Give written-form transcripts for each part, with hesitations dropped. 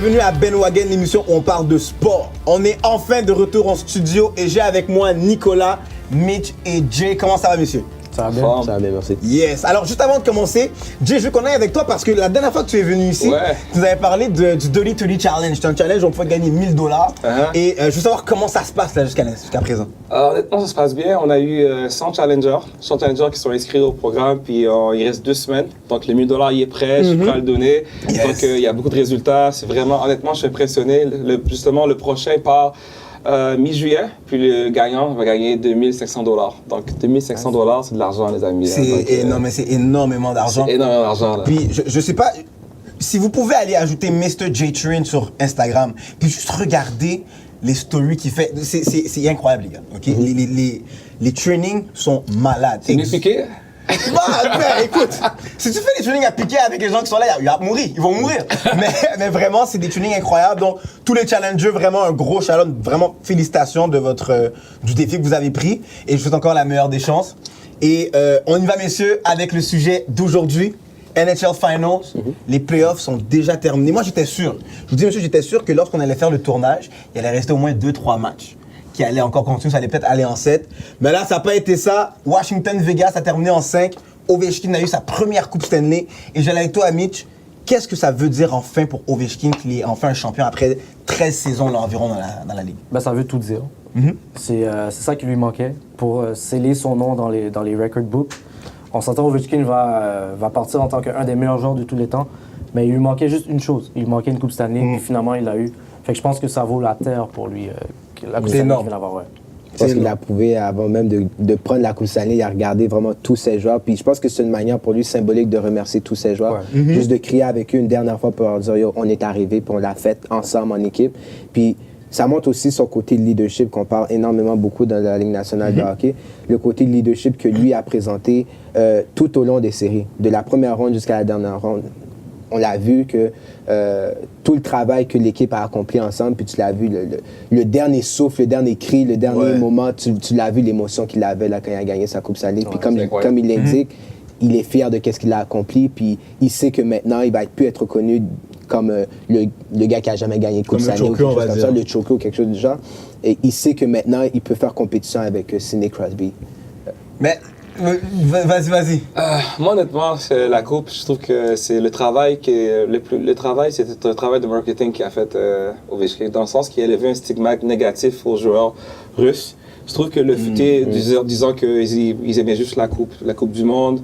bienvenue à Ben Wagen, l'émission où on parle de sport. On est enfin de retour en studio et j'ai avec moi Nicolas, Mitch et Jay. Comment ça va, messieurs? Ça va bien? Ça va bien, merci. Yes. Alors, juste avant de commencer, Jay, je veux qu'on aille avec toi parce que la dernière fois que tu es venu ici, tu nous avais parlé du Dirty 30 Challenge. C'est un challenge où on peut gagner $1000. Et je veux savoir comment ça se passe là jusqu'à présent. Honnêtement, ça se passe bien. On a eu 100 challengers qui sont inscrits au programme, puis il reste 2 semaines. Donc, le $1000, il est prêt, je suis prêt à le donner. Yes. Donc, il y a beaucoup de résultats. C'est vraiment, honnêtement, je suis impressionné. Justement, le prochain part mi-juillet, puis le gagnant va gagner $2500. Donc, $2500, c'est de l'argent, les amis. C'est énormément d'argent. C'est énormément d'argent, là. Puis, je sais pas, si vous pouvez aller ajouter Mr. J Train sur Instagram, puis juste regarder les stories qu'il fait, c'est incroyable, les gars. Okay? Les trainings sont malades. C'est mieux piqué? Écoute, si tu fais des trainings à piquer avec les gens qui sont là, ils vont mourir, mais vraiment, c'est des trainings incroyables. Donc, tous les challengers, vraiment un gros shout-out, vraiment félicitations de du défi que vous avez pris. Et je vous souhaite encore la meilleure des chances. Et on y va, messieurs, avec le sujet d'aujourd'hui. NHL Finals, les playoffs sont déjà terminés. Moi, j'étais sûr, je vous dis, monsieur, j'étais sûr que lorsqu'on allait faire le tournage, il allait rester au moins 2-3 matchs qui allaient encore continuer, ça allait peut-être aller en 7. Mais là, ça n'a pas été ça. Washington-Vegas a terminé en 5. Ovechkin a eu sa première Coupe Stanley. Et j'allais avec toi, Mitch. Qu'est-ce que ça veut dire enfin pour Ovechkin qu'il est enfin un champion après 13 saisons là, environ dans la Ligue? Ben, ça veut tout dire. C'est ça qui lui manquait pour sceller son nom dans les record books. On s'entend Ovechkin va partir en tant qu'un des meilleurs joueurs de tous les temps. Mais il lui manquait juste une chose. Il lui manquait une Coupe Stanley. Et finalement, il l'a eu. Fait que je pense que ça vaut la terre pour lui. La Coupe Stanley qu'il vient d'avoir, ouais. Je pense qu'il a prouvé avant même de prendre la Coupe Stanley, il a regardé vraiment tous ses joueurs. Puis je pense que c'est une manière pour lui symbolique de remercier tous ses joueurs. Juste de crier avec eux une dernière fois pour leur dire yo, on est arrivé, puis on l'a fait ensemble en équipe. Puis ça montre aussi son côté de leadership qu'on parle énormément beaucoup dans la Ligue nationale de hockey. Le côté de leadership que lui a présenté tout au long des séries, de la première ronde jusqu'à la dernière ronde. On l'a vu que tout le travail que l'équipe a accompli ensemble, puis tu l'as vu, le dernier souffle, le dernier cri, le dernier moment, tu l'as vu, l'émotion qu'il avait là, quand il a gagné sa Coupe Stanley. Puis comme il l'indique, il est fier de ce qu'il a accompli, puis il sait que maintenant, il va plus être reconnu comme le gars qui a jamais gagné de Coupe Stanley ou quelque chose comme ça, le choco ou quelque chose du genre. Et il sait que maintenant, il peut faire compétition avec Sidney Crosby. Mais vas-y. Moi, honnêtement, la coupe, je trouve que c'est le travail c'est un travail de marketing qui a fait Ovechkin, dans le sens qu'il a élevé un stigmate négatif aux joueurs russes. Je trouve que le futé, disant qu'ils aimaient juste la coupe du Monde,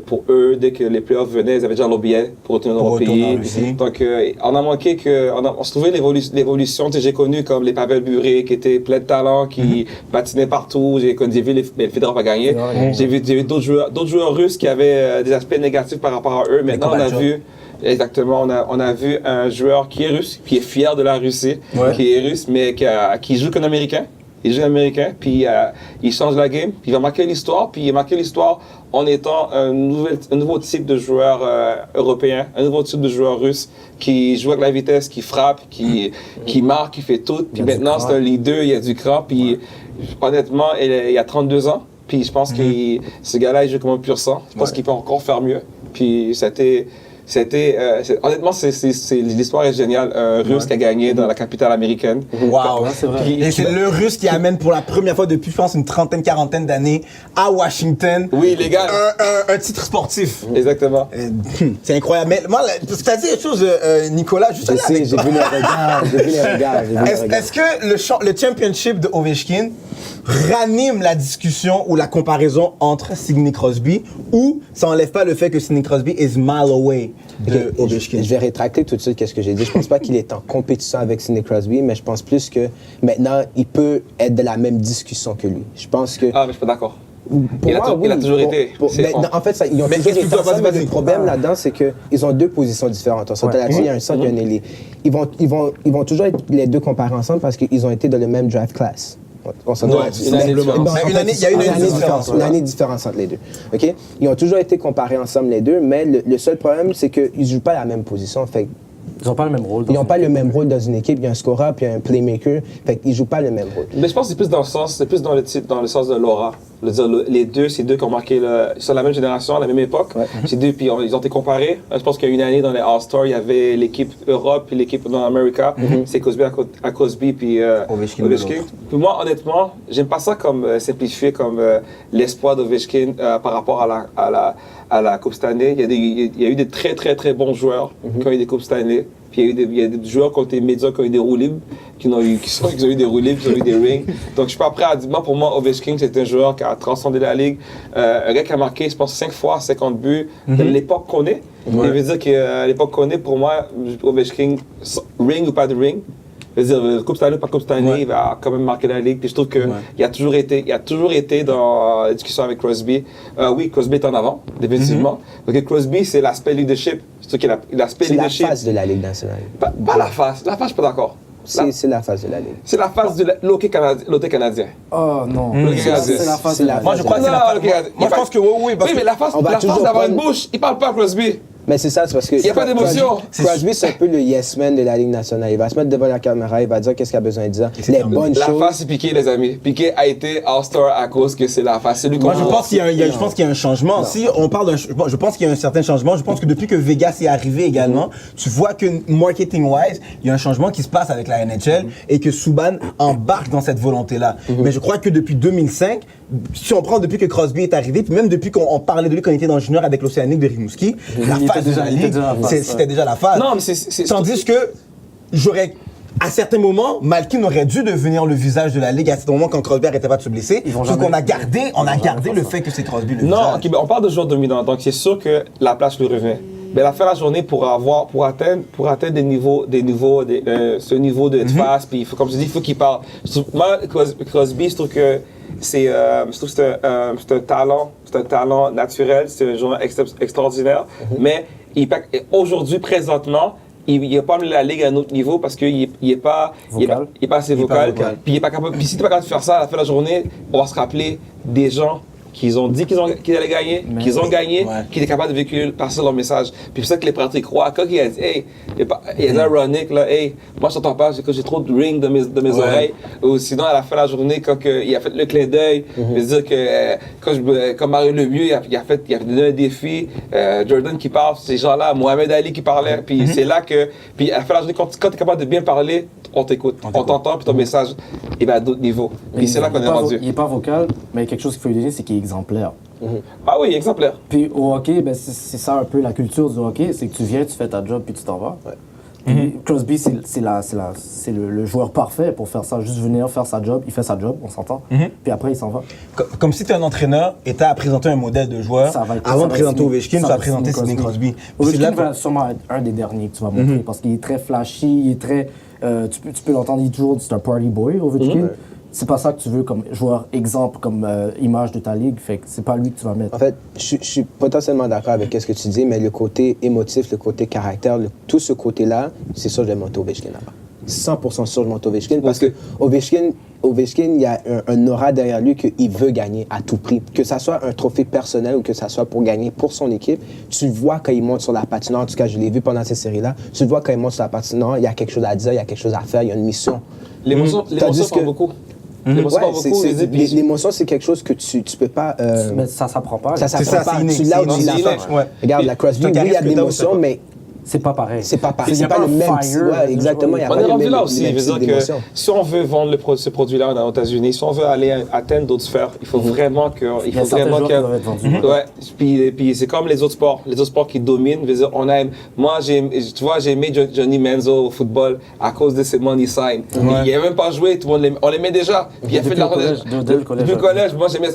pour eux, dès que les playoffs venaient, ils avaient déjà leur billet pour retourner dans leur pays. Donc, on a manqué on se trouvait l'évolution. J'ai connu comme les Pavel Bure qui étaient pleins de talent, qui patinaient partout. J'ai vu les Fedorov a gagné. J'ai vu d'autres joueurs russes qui avaient des aspects négatifs par rapport à eux. Maintenant, on a vu... Exactement, on a vu un joueur qui est russe, qui est fier de la Russie, qui est russe, mais qui joue comme Américain. Il joue américain, puis il change la game, puis il va marquer l'histoire, puis il marque l'histoire en étant un nouveau type de joueur européen, un nouveau type de joueur russe qui joue avec la vitesse, qui frappe, qui marque, qui fait tout. Puis maintenant, c'est un leader, il y a du cran, puis honnêtement, il a 32 ans, puis je pense que ce gars-là, il joue comme un pur sang. Je pense qu'il peut encore faire mieux. Puis honnêtement, l'histoire est géniale. Un Russe qui a gagné dans la capitale américaine. Wow, c'est vrai. Et c'est le Russe qui amène pour la première fois depuis, je pense, une quarantaine d'années à Washington. Oui, les gars. Un titre sportif. Exactement. C'est incroyable. Mais moi, parce que tu as dit quelque chose, Nicolas, juste là. J'ai vu les regards. Est-ce que le championship de Ovechkin ranime la discussion ou la comparaison entre Sidney Crosby, ou ça enlève pas le fait que Sidney Crosby is mile away de Ovechkin? Je vais rétracter tout de suite ce que j'ai dit. Je pense pas qu'il est en compétition avec Sidney Crosby, mais je pense plus que maintenant, il peut être de la même discussion que lui. Je pense que... Ah, mais je suis pas d'accord. Il a toujours été. En fait, ils ont toujours été ensemble, mais le problème là-dedans, c'est qu'ils ont deux positions différentes. On s'entend là-dessus, il y a un centre et un ailier. Ils vont toujours être les deux comparés ensemble parce qu'ils ont été dans le même draft class. On s'entend là-dessus. Il y a une année de différence. Une année de différence entre les deux. OK? Ils ont toujours été comparés ensemble, les deux, mais le seul problème, c'est qu'ils ne jouent pas la même position. Fait Ils n'ont pas le même rôle. Ils n'ont pas le même rôle dans une équipe. Il y a un scorer puis un playmaker. Fait qu'ils jouent pas le même rôle. Mais je pense que c'est plus dans le sens, c'est plus dans le titre, dans le sens de l'aura. Je veux dire, les deux, c'est deux qui ont marqué, ils sont la même génération, à la même époque. Ouais. C'est deux, puis ils ont été comparés. Je pense qu'il y a une année dans les All-Stars, il y avait l'équipe Europe et l'équipe dans America. C'est Crosby à Crosby puis Ovechkin de l'autre. Puis moi, honnêtement, j'aime pas ça comme simplifié comme l'espoir d'Ovechkin par rapport à la Coupe Stanley. Il y a eu des très, très, très bons joueurs qui ont eu des Coupes Stanley. Puis il y a des joueurs qui ont été médiocres, qui ont eu des roues libres, qui ont eu des roues libres, qui ont eu des rings. Donc je suis pas prêt à dire, moi, pour moi, Ovechkin, c'est un joueur qui a transcendé la ligue. Un gars qui a marqué, je pense, 5 fois 50 buts de l'époque qu'on est. Je veux dire qu'à l'époque qu'on est, pour moi, Ovechkin, ring ou pas de ring, je veux dire, Coupe Stanley, pas Coupe Stanley, il va quand même marquer la ligue. Puis je trouve qu'il a toujours été dans la discussion avec Crosby. Oui, Crosby est en avant, définitivement. Donc Crosby, c'est l'aspect leadership. C'est l'aspect C'est la leadership. face de la Ligue nationale. Pas la face. La face, je suis pas d'accord. C'est la face de la Ligue. C'est la face de l'hockey canadien. Oh non. C'est C'est la face C'est de la la Moi, je crois que c'est la face. Moi, je pense que oui, parce Oui, que mais la face on va toujours d'avoir une prendre- bouche, il parle pas à Crosby. Mais c'est ça, c'est parce que. Il y a pas d'émotion. Crosby, c'est un peu le yes man de la Ligue nationale. Il va se mettre devant la caméra, il va dire qu'est-ce qu'il a besoin de dire. Les bonnes La choses. face, c'est Piqué, les amis. Piqué a été All-Star à cause que c'est la face. C'est lui qu'on moi, je pense qu'il y a un changement. Si on parle je pense qu'il y a un certain changement. Je pense que depuis que Vegas est arrivé également, tu vois que marketing-wise, il y a un changement qui se passe avec la NHL et que Subban embarque dans cette volonté-là. Mais je crois que depuis 2005, si on prend depuis que Crosby est arrivé, puis même depuis qu'on parlait de lui quand il était dans le junior avec l'Océanique de Rimouski, la Il face était de la déjà- il était ligue, déjà la face, c'était déjà la phase. Non, mais c'est- Tandis que j'aurais. À certains moments, Malkin aurait dû devenir le visage de la ligue à certains moments quand Crosby n'arrêtait pas de se blesser. Ils vont Sauf jamais- qu'on a gardé, on a jamais gardé faire le ça. fait que c'est Crosby le Non, visage. ok, ben on parle de joueurs dominants, donc c'est sûr que la place lui revient. Mais à la fin de la journée, pour atteindre ce niveau de face, puis comme je dis, il faut qu'il parle. Moi, Crosby, je trouve que c'est un talent naturel, c'est un joueur extraordinaire, mais aujourd'hui, présentement, il n'a pas mis la ligue à un autre niveau parce qu'il n'est pas assez vocal. Puis il est pas capable. Puis si tu n'es pas capable de faire ça à la fin de la journée, on va se rappeler des gens qu'ils ont dit qu'ils allaient gagner, qu'ils ont gagné, qu'ils étaient capables de véhiculer, passer leur message. Puis c'est pour ça que les pratiques croient. Quand il a dit, hey, il est ironique, là, hey, moi je t'entends pas, c'est que j'ai trop de ring de mes oreilles. Ou sinon, à la fin de la journée, quand il a fait le clin d'œil, je veux dire que quand Mario Lemieux, il a donné un défi, Jordan qui parle, ces gens-là, Mohamed Ali qui parlait, puis c'est là que, puis à la fin de la journée, quand tu es capable de bien parler, on t'écoute, on t'entend, puis ton message, il va à d'autres niveaux. Puis c'est là qu'on est rendu. Il n'est pas vocal, mais quelque chose qu'il faut lui dire, c'est qu'il est exemplaire. Ah oui, exemplaire. Puis au hockey, ben, c'est ça un peu la culture du hockey, c'est que tu viens, tu fais ta job, puis tu t'en vas. Puis Crosby, c'est le joueur parfait pour faire ça, juste venir faire sa job, il fait sa job, on s'entend, puis après il s'en va. Comme si tu es un entraîneur et tu as à présenter un modèle de joueur. Avant de présenter Ovechkin, tu vas présenter Sidney Crosby. Ovechkin va sûrement être un des derniers que tu vas montrer parce qu'il est très flashy, il est très. Tu peux l'entendre, il est toujours, c'est un party boy, Ovechkin. C'est pas ça que tu veux comme joueur exemple, comme image de ta ligue. Fait que c'est pas lui que tu vas mettre. En fait, je suis potentiellement d'accord avec ce que tu dis, mais le côté émotif, le côté caractère, tout ce côté-là, c'est sûr que je vais monter Ovechkin là-bas. 100% sûr que je monte Ovechkin parce que Ovechkin, il y a un aura derrière lui qu'il veut gagner à tout prix. Que ça soit un trophée personnel ou que ça soit pour gagner pour son équipe, tu le vois quand il monte sur la patinoire. En tout cas, je l'ai vu pendant ces séries-là. Tu le vois quand il monte sur la patinoire, il y a quelque chose à dire, il y a quelque chose à faire, il y a une mission. L'émotion parle beaucoup. L'émotion parle beaucoup. L'émotion, c'est quelque chose que tu peux pas. Mais ça s'apprend pas. Ça C'est s'apprend ça, pas. c'est inné. Tu l'as ou C'est tu l'as inné. pas. Ouais. Regarde, la Crosby, oui, il y a de l'émotion, mais C'est pas pareil. c'est pas pareil. Il y a C'est pas le un même. fire. Ouais, exactement. il y a On pas est le rendu même- là aussi. le même Je veux type dire d'émotion. que si on veut vendre ce produit-là aux États-Unis, si on veut aller atteindre d'autres sphères, il faut vraiment que. Il y a certains joueurs qui doivent être vendus. Ouais. Puis c'est comme les autres sports. Les autres sports qui dominent. Je veux dire, on aime. Moi, tu vois, j'ai aimé Johnny Manziel au football à cause de ses money signs. Il n'a même pas joué. Tout le monde on l'aimait déjà. Puis il a fait de l'argent. Depuis le collège. Depuis le collège, moi j'aimais.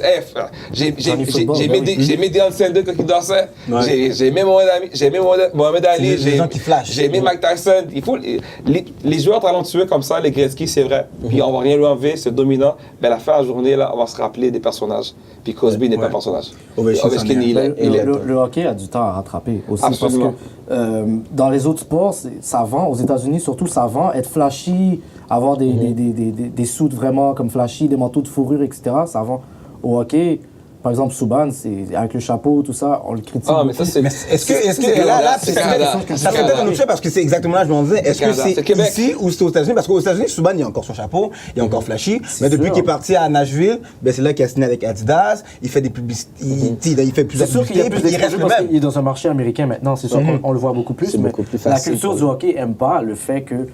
J'ai aimé Deion Sanders quand il dansait. J'ai aimé Mohamed Ali. Les gens qui flashent. J'ai aimé Mike Tyson. Il faut les joueurs talentueux comme ça, les Gretzky, c'est vrai. Puis on va rien lui enlever, c'est dominant. Mais à la fin de la journée, là, on va se rappeler des personnages. Puis Crosby n'est pas un personnage. Ovechkin, il est. Le hockey a du temps à rattraper aussi. Absolument. Parce que dans les autres sports, ça vend. Aux États-Unis, surtout, ça vend. Être flashy, avoir des suits vraiment comme flashy, des manteaux de fourrure, etc. Ça vend. Au hockey, Par exemple, Subban, c'est avec le chapeau, tout ça, on le critique. Ah, mais ça, c'est. Est-ce que là, c'est ça Canada. fait peut-être un autre chose parce que c'est exactement là que je m'en disais. Est-ce que Canada. c'est C'est Québec. ici ou c'est aux États-Unis? Parce qu'aux États-Unis, Subban, il a encore son chapeau, il est encore flashy. C'est Mais depuis sûr. qu'il est parti à Nashville, ben c'est là qu'il a signé avec Adidas. Il fait des publicités, il fait plusieurs C'est sûr qu'il y a publicités, plus puis il reste d'exposure le parce même. qu'il est dans un marché américain maintenant. C'est sûr qu'on le voit beaucoup plus. C'est Mais beaucoup plus la facile culture pour du hockey n'aime pas le fait que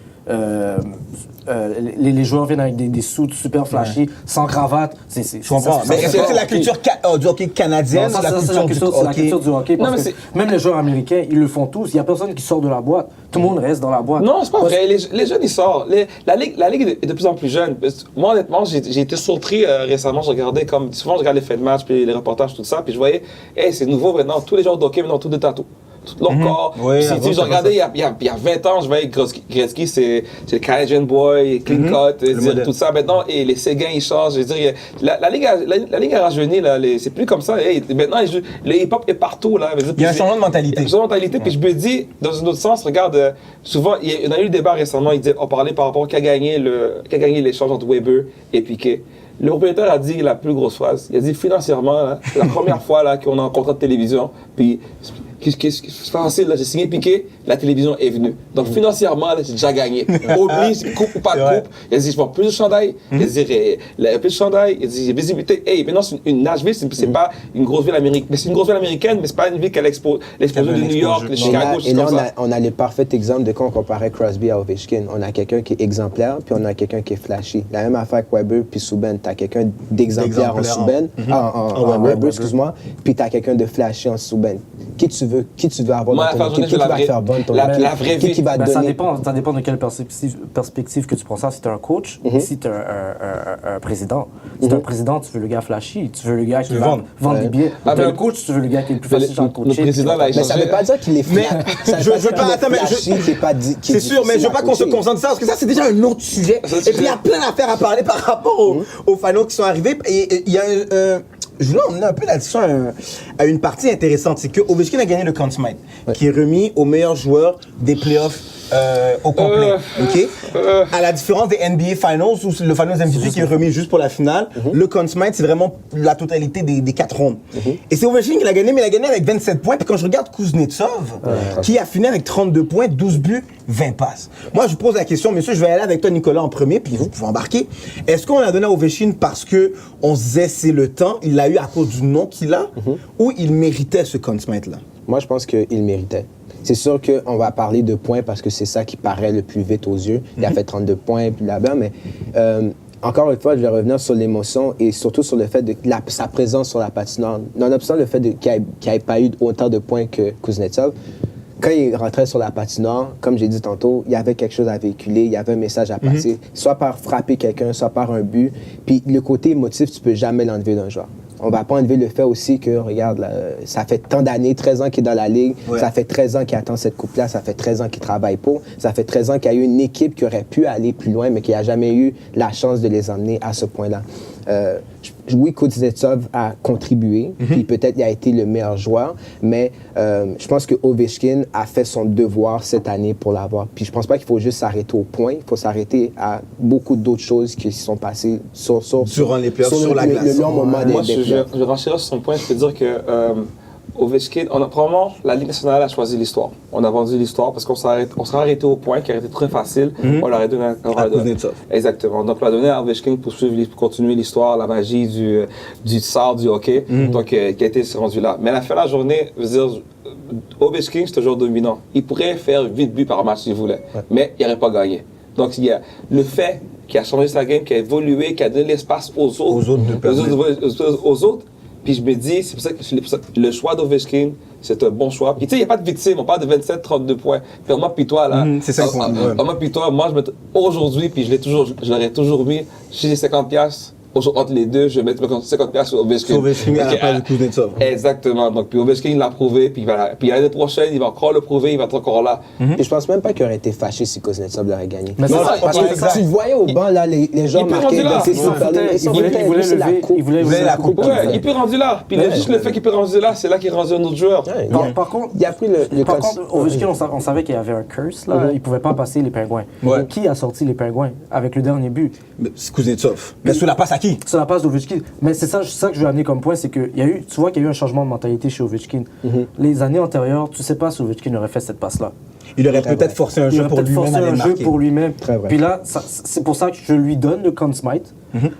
les joueurs viennent avec des suits super flashy, sans cravate. Je comprends. Mais est-ce que c'est la culture du hockey canadienne ou la culture du hockey? Parce Non, mais que même les joueurs américains, ils le font tous. Il n'y a personne qui sort de la boîte. Tout le monde reste dans la boîte. Non, c'est pas vrai. Les jeunes, ils sortent. La ligue est de plus en plus jeune. Moi, honnêtement, j'ai été surpris récemment. Je regardais comme. Souvent, je regarde les faits de match, puis les reportages, tout ça. Puis je voyais, hey, c'est nouveau maintenant. Tous les joueurs de hockey, maintenant, tous des tatous. Tout leur corps. Oui, Puis, avant, je regardais il y a 20 ans, je voyais Gretzky, c'est le Canadian Boy, clean cut, dire, tout ça. Maintenant, et les Séguins, ils changent. Je veux dire, la ligue a rajeuni, là. C'est plus comme ça. Hey, maintenant, le hip-hop est partout, là. Il y a un changement de mentalité. Il y a un changement de mentalité. Puis je me dis, dans un autre sens, regarde, souvent, il y a eu le débat récemment, on parlait par rapport à qui a gagné l'échange entre Weber et Piquet. Le propriétaire a dit la plus grosse phrase. Il a dit financièrement, là, la première fois là, qu'on a un contrat de télévision, puis c'est facile, là, j'ai signé Piqué, la télévision est venue. Donc financièrement, là, j'ai déjà gagné. Oublie, coupe ou pas de coupe. Il a dit, je vends plus de chandail. Il a dit, plus de chandail. Il a dit, visibilité. Hey, maintenant, une Nashville, c'est pas une grosse ville américaine. Mais c'est une grosse ville américaine, mais c'est pas une ville qui a l'exposure de New York, de Chicago, Et là, comme ça. on a le parfait exemple de quand on comparait Crosby à Ovechkin. On a quelqu'un qui est exemplaire, puis on a quelqu'un qui est flashy. La même affaire avec Weber puis Subban. Tu as quelqu'un d'exemplaire en Subban, en Weber, excuse-moi, puis tu as quelqu'un de flashy en Subban. Qui tu veux avoir Moi, dans ton équipe? Qui va faire bonne ton la équipe? vraie Qui vie. va Ben, ça donner? dépend de quelle perspective que tu prends ça. Si tu es un coach, si tu es un président. Si tu es un président, tu veux le gars flashy, tu veux le gars qui veux va vendre. vendre des billets. Ah, Tu es mais- un coach, tu veux le gars qui est le plus Mais facile à le coacher. président, là, il Mais ça veut pas dire qu'il est flat. Ça veut je pas veux dire pas, qu'il est attends, mais flashy, qu'il est pas dit- qu'il est C'est sûr, mais je veux difficile pas à qu'on se coacher. concentre sur ça parce que ça, c'est déjà un autre sujet. Et puis il y a plein d'affaires à parler par rapport aux finals qui sont arrivés. Et il y a je voulais emmener un peu la discussion à une partie intéressante. C'est que Ovechkin a gagné le Conn Smythe, qui est remis au meilleur joueur des playoffs au complet. OK? À la différence des NBA Finals, où le Finals MVP qui est remis juste pour la finale, le Conn Smythe, c'est vraiment la totalité des 4 rondes. Et c'est Ovechkin qui l'a gagné, mais il a gagné avec 27 points. Puis quand je regarde Kuznetsov, qui a fini avec 32 points, 12 buts, 20 passes. Moi, je vous pose la question, messieurs, je vais aller avec toi, Nicolas, en premier, puis vous pouvez embarquer. Est-ce qu'on l'a donné à Ovechkin parce qu'on se disait c'est le temps, il l'a eu à cause du nom qu'il a, ou il méritait ce Conn Smythe-là? Moi, je pense qu'il méritait. C'est sûr qu'on va parler de points parce que c'est ça qui paraît le plus vite aux yeux. Il a fait 32 points, puis là-bas, mais encore une fois, je vais revenir sur l'émotion et surtout sur le fait de sa présence sur la patinoire. Nonobstant le fait qu'il n'ait pas eu autant de points que Kuznetsov, quand il rentrait sur la patinoire, comme j'ai dit tantôt, il y avait quelque chose à véhiculer, il y avait un message à passer, soit par frapper quelqu'un, soit par un but. Puis le côté émotif, tu peux jamais l'enlever d'un joueur. On va pas enlever le fait aussi que, regarde, là, ça fait tant d'années, 13 ans qu'il est dans la Ligue, ça fait 13 ans qu'il attend cette coupe-là, ça fait 13 ans qu'il travaille pour, ça fait 13 ans qu'il y a eu une équipe qui aurait pu aller plus loin, mais qui n'a jamais eu la chance de les emmener à ce point-là. Oui, Kuznetsov a contribué, puis peut-être il a été le meilleur joueur, mais je pense que Ovechkin a fait son devoir cette année pour l'avoir. Puis je pense pas qu'il faut juste s'arrêter au point, il faut s'arrêter à beaucoup d'autres choses qui se sont passées Durant les playoffs, sur la glace. le long moment Moi, des playoffs. je renchérirai sur son point. Je peux dire que Ovechkin, probablement, la Ligue nationale a choisi l'histoire. On a vendu l'histoire parce qu'on serait arrêté au point qui aurait été très facile. On l'aurait donné À Kuznetsov. Exactement. Donc, on l'a donné à Ovechkin pour continuer l'histoire, la magie du sort du hockey. Donc, qui a été rendu là. Mais à la fin de la journée, je veux dire, Ovechkin, c'est toujours dominant. Il pourrait faire 8 buts par match s'il voulait, mais il n'aurait pas gagné. Donc, il y a le fait qu'il a changé sa game, qu'il a évolué, qu'il a donné l'espace aux autres. Puis je me dis, c'est pour ça que le choix d'Ovechkin, c'est un bon choix. Puis tu sais, il n'y a pas de victime, on parle de 27-32 points. Puis moi, puis toi, là. C'est ça qu'on dit. Moi, puis toi, moi, aujourd'hui, puis je l'aurais toujours mis, si j'ai 50$, entre les deux, je vais mettre 50$ sur Ovechkin. Sur Ovechkin à la place de Kuznetsov. Exactement. Donc, puis Ovechkin, il l'a prouvé, puis l'année prochaine, il va encore le prouver, il va être encore là. Et je pense même pas qu'il aurait été fâché si Kuznetsov l'aurait gagné. Mais c'est Non, ça, Parce que tu le voyais au banc, là, les gens il peut marquaient. rendre là. C'est super. Il voulait lever la coupe. Ouais, il peut rendre là. Puis juste le fait qu'il peut rendre là, c'est là qu'il est rendu un autre joueur. Par contre, il a pris le par contre, Ovechkin, on savait qu'il y avait un curse, là. Il pouvait pas passer les Pingouins. Ouais. Qui a sorti les Pingouins avec le dernier but? C'est Kuznetsov. Mais sous la passe à qui? qui? Sur la place d'Ovechkin. Mais c'est ça que je veux amener comme point, c'est que tu vois qu'il y a eu un changement de mentalité chez Ovechkin. Les années antérieures, tu sais pas si Ovechkin aurait fait cette passe-là. Il aurait peut-être forcé un Il jeu aurait pour peut-être lui-même forcé à aller un jeu marquer. pour lui-même. Très vrai. Puis là, c'est pour ça que je lui donne le Conn Smythe.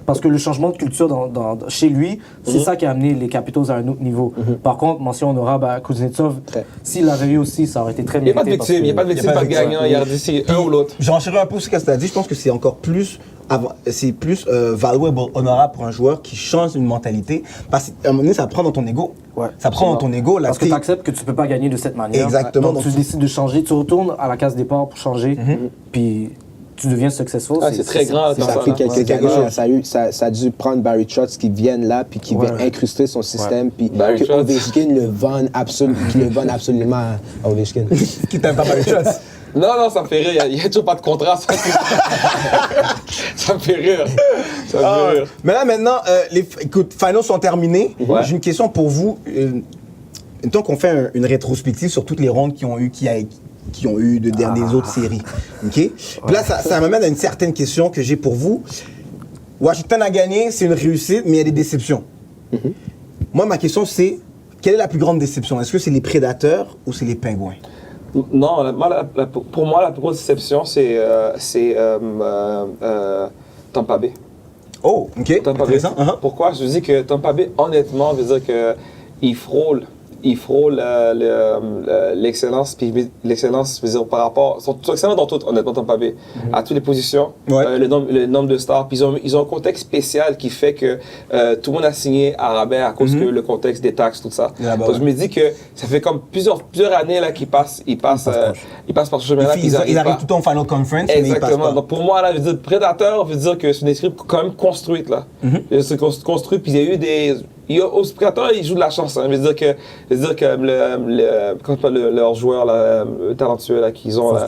Parce que le changement de culture chez lui, c'est ça qui a amené les Capitals à un autre niveau. Par contre, mention honorable à Kuznetsov. Très. S'il l'avait eu aussi, ça aurait été très Il n'y a mérité. pas de victime, il n'y a pas de victime par gagnant, il y a dit un ou l'autre. J'enchéris un peu sur ce que tu as dit. Je pense que c'est encore plus, valuable, honorable pour un joueur qui change une mentalité. Parce qu'à un moment donné, ça prend dans ton ego. Ouais, Ça prend dans ton ego. Parce que tu acceptes que tu peux pas gagner de cette manière. Exactement. Donc tu décides de changer, tu retournes à la case départ pour changer, puis tu deviens successful. Ah, c'est très grand, c'est dans Ça a ça, pris là. quelques années, ça a dû prendre Barry Trotz qui vienne là, puis qui vient incruster son système, puis Barry que Trotz. Ovechkin le vende absolument à Ovechkin. Qui t'aime pas mal de choses. Non, ça me fait rire, il n'y a toujours pas de contrat. Ça me fait rire. Ça me fait rire. Mais là, maintenant, écoute, finals sont terminés. Ouais. J'ai une question pour vous. Tant qu'on fait une rétrospective sur toutes les rondes qui ont eu des autres séries. OK? Puis là, ça m'amène à une certaine question que j'ai pour vous. Washington a gagné, c'est une réussite, mais il y a des déceptions. Moi, ma question, c'est quelle est la plus grande déception? Est-ce que c'est les Prédateurs ou c'est les Pingouins? Non, pour moi, la plus grosse déception, c'est Tampa Bay. Oh, OK. Tampa Bay. Intéressant. Uh-huh. Pourquoi? Je dis que Tampa Bay, honnêtement, veut dire qu'il frôle l'excellence, puis l'excellence, je veux dire, par rapport, ils sont excellents dans tout, honnêtement, Tampa Bay, à toutes les positions, Ouais. le nombre de stars, puis ils ont un contexte spécial qui fait que tout le monde a signé à rabais à cause que le contexte des taxes, tout ça. Là-bas, Donc ouais. je me dis que ça fait comme plusieurs années là qu'ils passent par ce chemin-là, puis Ils arrivent arrivent pas. tout le temps en Final Conference, mais ils passent Exactement. pas. Donc pour moi, là, je veux dire, Predator veut dire que c'est une équipe quand même construite, là. C'est construit, puis il y a eu des... Aux Predators, ils jouent de la chance. Hein. Je veux dire que leur joueur là, talentueux là, qu'ils ont... là,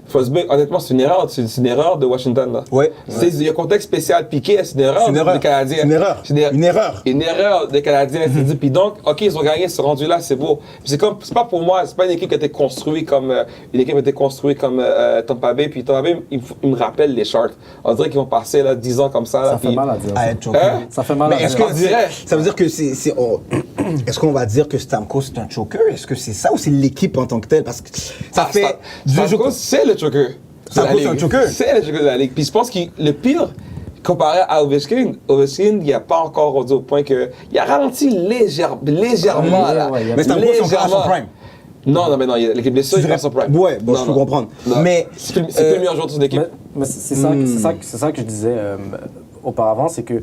Forsberg, honnêtement, c'est une erreur de Washington. Là. Ouais. Il y a un contexte spécial. Piqué, c'est une erreur des Canadiens. C'est une erreur. C'est une erreur des Canadiens. C'est-à-dire, puis donc, OK, ils ont gagné, ils sont rendus là, c'est beau. Puis c'est pas pour moi, c'est pas une équipe qui a été construite comme Tampa Bay. Puis Tampa Bay, il me rappelle les Sharks. On dirait qu'ils vont passer là, 10 ans comme ça. Là, Ça fait puis- mal à dire. À Ça, être choqué. Hein? Ça fait mal Mais à est-ce dire. que On dirait. ça veut dire que est-ce qu'on va dire que Stamkos c'est un choker? Est-ce que c'est ça ou c'est l'équipe en tant que telle? Parce que ça fait Stamkos, c'est le choker. Stamkos, c'est un choker. C'est le choker de la Ligue. Puis je pense que le pire, comparé à Ovechkin, il n'a pas encore rendu au point que... Il a ralenti légèrement. Ouais, là. ouais, il y a- Mais Stamkos c'est encore à son Légèrement. prime. Non, l'équipe blessée, il est à son prime. Ouais, bon, Non, je peux non. comprendre. Non. Mais C'est plus le meilleur joueur de son équipe. Mais c'est ça que je disais auparavant, c'est que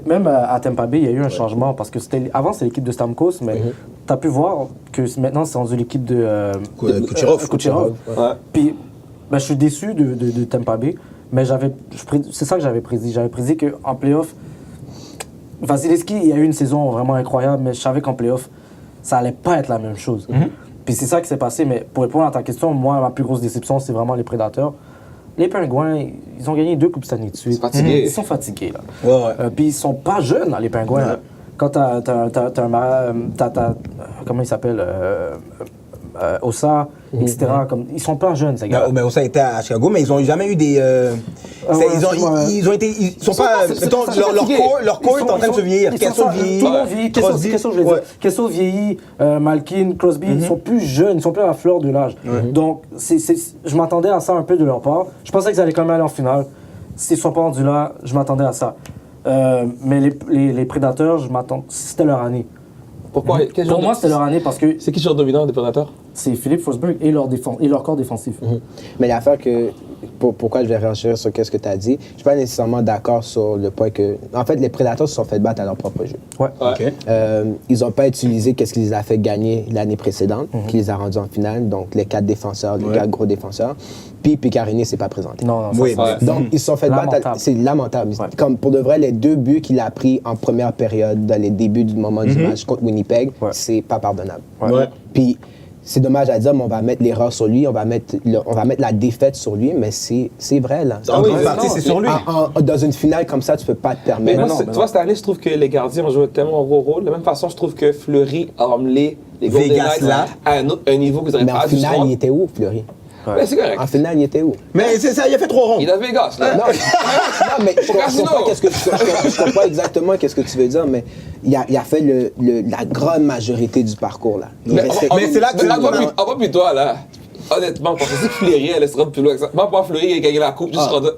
même à Tampa Bay, il y a eu un changement parce que avant c'était l'équipe de Stamkos, mais tu as pu voir que maintenant c'est rendu l'équipe de Kucherov. Ouais. Puis je suis déçu de Tampa Bay, mais c'est ça que j'avais prédit. J'avais prédit qu'en playoff, Vasilevski, il y a eu une saison vraiment incroyable, mais je savais qu'en playoff, ça allait pas être la même chose. Puis c'est ça qui s'est passé, mais pour répondre à ta question, moi, ma plus grosse déception, c'est vraiment les Prédateurs. Les Pingouins, ils ont gagné 2 Coupes Stanley de suite. Ils sont fatigués. Ils sont fatigués, là. Ouais. Puis ils sont pas jeunes, là, les Pingouins. là. Quand t'as comment il s'appelle Ossa, etc. Comme, ils sont pas jeunes, ces gars. Mais ça a été à Chicago, mais ils n'ont jamais eu des. Ils sont pas. Mettons, leur corps est en train de se vieillir. Kessel vieillit. Tout le monde vieillit. Kessel vieillit. Malkin, Crosby, ils sont plus jeunes, ils sont plus à la fleur de l'âge. Donc, je m'attendais à ça un peu de leur part. Je pensais qu'ils allaient quand même aller en finale. S'ils ne sont pas rendus là, je m'attendais à ça. Mais les Prédateurs, c'était leur année. Pourquoi? Pour moi, c'était leur année parce que C'est qui le joueur dominant des Prédateurs? c'est Philippe Forsberg et leur corps défensif. Mais l'affaire pourquoi je vais réagir sur ce que tu as dit, je suis pas nécessairement d'accord sur le point que... En fait, les Prédateurs se sont fait battre à leur propre jeu. Ouais. OK. Ils n'ont pas utilisé ce qui les a fait gagner l'année précédente, qui les a rendus en finale, donc les 4 défenseurs, les 4 gros défenseurs. Puis Picarini s'est pas présenté. Non, ça, Oui, ça- Donc, ils se sont fait battre. Lamentable. C'est lamentable. Ouais. Comme pour de vrai, les 2 buts qu'il a pris en première période, dans les débuts du moment du match contre Winnipeg, Ouais. c'est pas pardonnable. Ouais. Puis, c'est dommage à dire, mais on va mettre l'erreur sur lui, on va mettre la défaite sur lui, mais c'est vrai, là. En grande oui, partie, non, c'est sur lui. Dans une finale comme ça, tu peux pas te Mais permettre. moi, non, tu vois, cette année, je trouve que les gardiens ont joué tellement un gros rôle. De la même façon, je trouve que Fleury a emmené les Golden Vegas, Knights là. à un niveau que vous n'aurez Mais pas en dû se finale, rendre. il était où, Fleury? Mais c'est correct. En finale, il était où? Mais c'est ça, il a fait 3 ronds. Il est à Vegas, là. Non, non, mais je comprends exactement qu'est-ce que tu veux dire, mais il a fait la grande majorité du parcours, là. Mais c'est là que tu On va plus toi, là. Honnêtement, parce que si Fleury, elle se rendre plus loin que ça. Moi, pour Fleury, il a gagné la coupe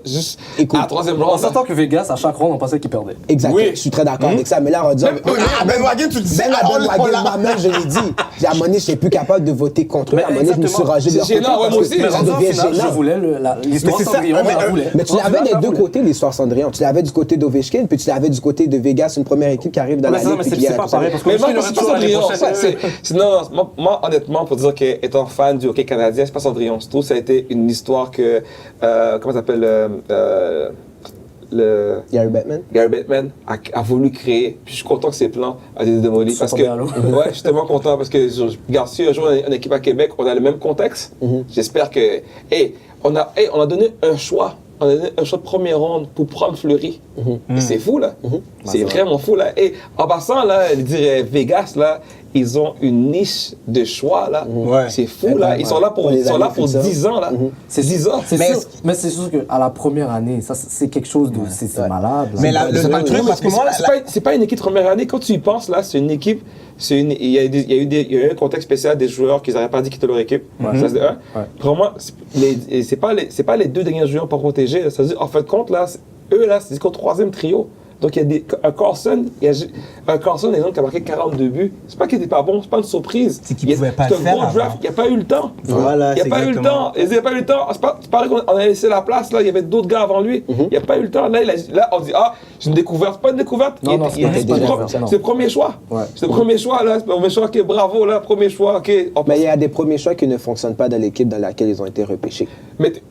juste Écoute, à la 3e On ronde. s'entend que Vegas, à chaque ronde, on pensait qu'il perdait. Exact, Oui. je suis très d'accord avec ça, mais là, on va dire... Ben Wagen, tu le dis. Ben Wagen, moi-même, je l'ai dit. À un moment donné, je n'étais plus capable de voter contre eux. À un moment donné, je me suis rangé de leur C'est côté. gênant, ouais, parce moi que aussi. Mais ça rendu en devient finale, je gênant. voulais l'histoire Mais c'est ça, Cendrillon, je la mais- voulais. Mais tu l'avais des deux côtés, l'histoire Cendrillon. Tu l'avais du côté d'Ovechkin, puis tu l'avais du côté de Vegas, une première équipe qui arrive dans Mais la ça, ligue. mais puis c'est qui gagne pas la pareil, Coupe parce que Mais moi, Ovechkin c'est aurait pas toujours l'année Cendrillon. prochaine. Non, moi, honnêtement, pour dire qu'étant fan du hockey canadien, c'est pas Cendrillon. Je trouve que ça a été une histoire que. Comment ça s'appelle Gary Bettman. Gary Bettman a voulu créer. Puis je suis content que ses plans aient été démolis. Ils Parce sont que, tombés à l'eau. ouais, je suis tellement content parce que regarde, si un jour on a une équipe à Québec, on a le même contexte. J'espère que. On a donné un choix. On a donné un choix de première ronde pour prendre Fleury. Et c'est fou, là. C'est vraiment fou, là. Et en passant, là, je dirais Vegas, là, ils ont une niche de choix, là. Ouais. C'est fou, là. Ils sont là pour, les années pour futures. 10 ans, là. C'est 10 ans. C'est Mais sûr, est-ce- mais c'est sûr qu'à la première année, ça, c'est quelque chose de. C'est malade. là. Mais le truc, parce que moi, C'est pas une équipe de première année. Quand tu y penses, là, c'est une équipe. Il y a eu un contexte spécial des joueurs qu'ils n'auraient pas dit quitter leur équipe. Ça, c'est un. Pour moi, c'est pas les 2 derniers joueurs pour protéger. Ça veut dire, en fait, compte, là, eux, là, c'est qu'au 3e trio. Donc, il y a un Carlson, exemple, qui a marqué 42 buts. C'est pas qu'il était pas bon, c'est pas une surprise. C'est qu'il pouvait pas le C'est faire un gros avant. draft, il n'y a pas eu le temps. Voilà, Il n'y a c'est pas eu le exactement. temps. Il n'y a pas eu le temps. C'est pareil qu'on a laissé la place, là. Il y avait d'autres gars avant lui. Il n'y a pas eu le temps. Là, on dit, c'est une découverte. C'est pas une découverte. Non, non, c'est pas une découverte, non. C'est le premier choix. Ouais. C'est le premier choix, là. C'est le premier choix, ok, bravo, là. Premier choix, ok. Mais il y a des premiers choix qui ne fonctionnent pas dans l'équipe dans laquelle ils ont été repêchés.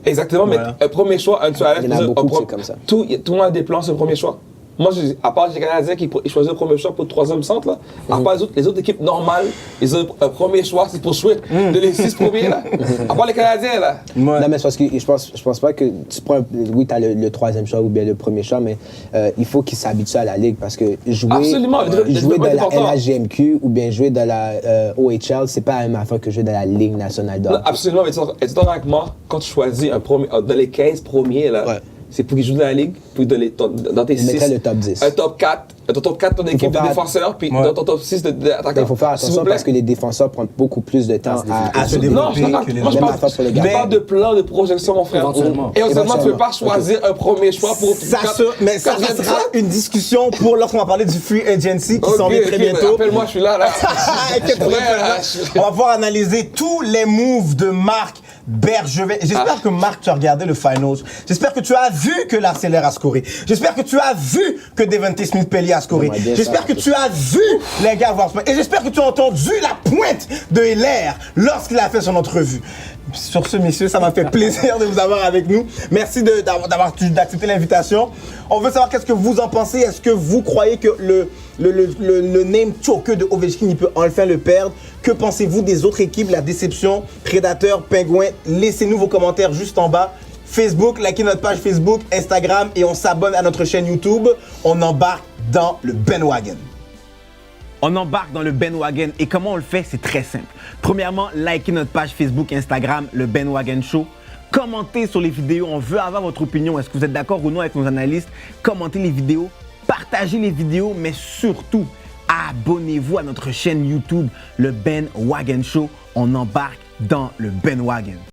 Exactement, Voilà. mais un premier choix, un toilette. Il y en a beaucoup qui c'est comme ça. Tout le monde a des plans sur le premier choix. Moi, à part les Canadiens qui choisissent le premier choix pour le 3e centre, là, à part les autres équipes normales, ils ont un premier choix, c'est pour jouer de les 6 premiers, là. À part les Canadiens, là. Ouais. Non, mais c'est parce que je pense pas que tu prends. Oui, tu as le 3e choix ou bien le premier choix, mais il faut qu'ils s'habituent à la ligue parce que Absolument, le jouer dans développement la est important. LHGMQ ou bien jouer dans la OHL, c'est pas la même affaire que jouer dans la Ligue nationale de Non, hockey. absolument, mais tu es d'accord avec moi, quand tu choisis un premier, dans les 15 premiers, là, Ouais. c'est pour qu'ils jouent dans la ligue, puis dans tes Je mettrais 6. le top 10. Un top 4, ton équipe de faire- défenseurs, puis Ouais. dans ton top 6 d'attaquants. Il faut faire S'il vous attention plaît. parce que les défenseurs prennent beaucoup plus de temps à se Non, développer je parle, que les moi, je Même parle, affaire pour les je gars. parle de plan de projection, mon frère. Éventuellement. Et éventuellement, tu ne peux pas Éventuellement. choisir un premier choix pour. Mais ça sera une discussion pour lorsqu'on va parler du free agency qui s'en vient très bientôt. Appelle-moi, je suis là, là. Inquiète-toi Ouais, pas, là, on va pouvoir analyser tous les moves de Marc Bergevin. J'espère que Marc, tu as regardé le finals. J'espère que tu as vu que l'Arcellaire a scoré. J'espère que tu as vu que Devante Smith-Pelly a scoré. J'aimerais bien J'espère ça. que tu as vu les gars avoir. Et j'espère que tu as entendu la pointe de Hilaire lorsqu'il a fait son entrevue. Sur ce, messieurs, ça m'a fait plaisir de vous avoir avec nous. Merci d'accepter l'invitation. On veut savoir qu'est-ce que vous en pensez. Est-ce que vous croyez que le name choker de Ovechkin, il peut enfin le perdre? Que pensez-vous des autres équipes, la déception, Prédateurs, Pingouins? Laissez-nous vos commentaires juste en bas. Facebook, likez notre page Facebook, Instagram et on s'abonne à notre chaîne YouTube. On embarque dans le bandwagon. On embarque dans le bandwagon et comment on le fait, c'est très simple. Premièrement, likez notre page Facebook, Instagram, le Bandwagon Show. Commentez sur les vidéos, on veut avoir votre opinion. Est-ce que vous êtes d'accord ou non avec nos analystes? Commentez les vidéos, partagez les vidéos, mais surtout, abonnez-vous à notre chaîne YouTube, le Bandwagon Show. On embarque dans le bandwagon.